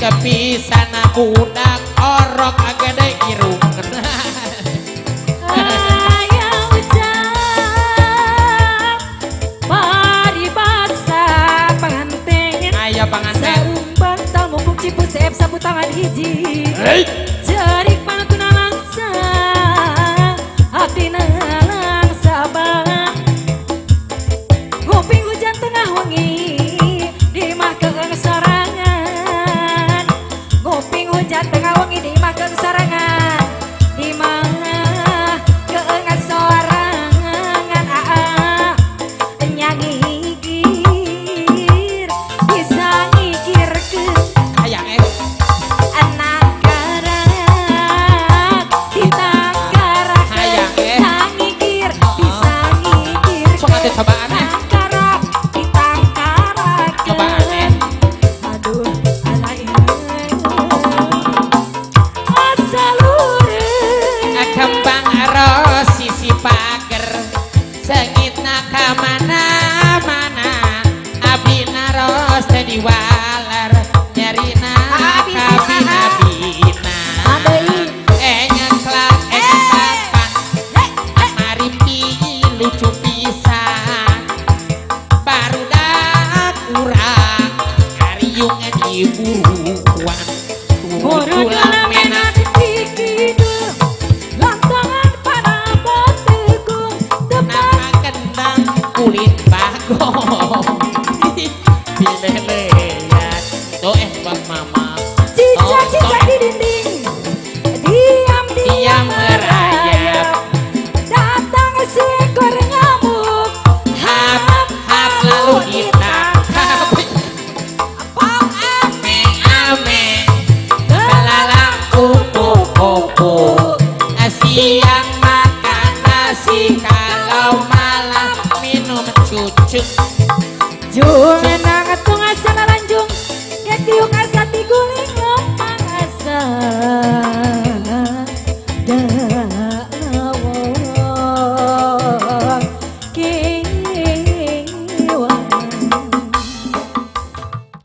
kepisan budak orok gede irung. Aya ujang paribasa pangantengan Aya panganten sarung bantal mumpung ciput seep sapu tangan hiji Hei jerik panatuna langsa abdina langsa bang nguping hujan tengah wengi di mah keeng sarangan nguping hujan tengah wengi di mah keeng sarangan di mana keeng sarangan nyangikir bisa ngikir ke hayang anak garak ditang garak Hayang, ngikir bisa ngikir sok atuh cobaan garak ditang garak cobaan aduh alay asalure kembang aros sisi pager sengitna ka mana-mana abdi naros tadi walar nyarina kabina nyeklak nyeklakan marimpi lucu pisan barudak urang ariungan iburuan Moro dalam menak dikidul lantangan pada botegung tepat nama kendang kulit bagong bileleyan tuh bang mama cicak-cicak di dinding diam-diam diam merayap datang seekor nyamuk hap hap lalu ditangkap pong ame belalang kupu-kupu siang makan nasi kalau malam minum cucuk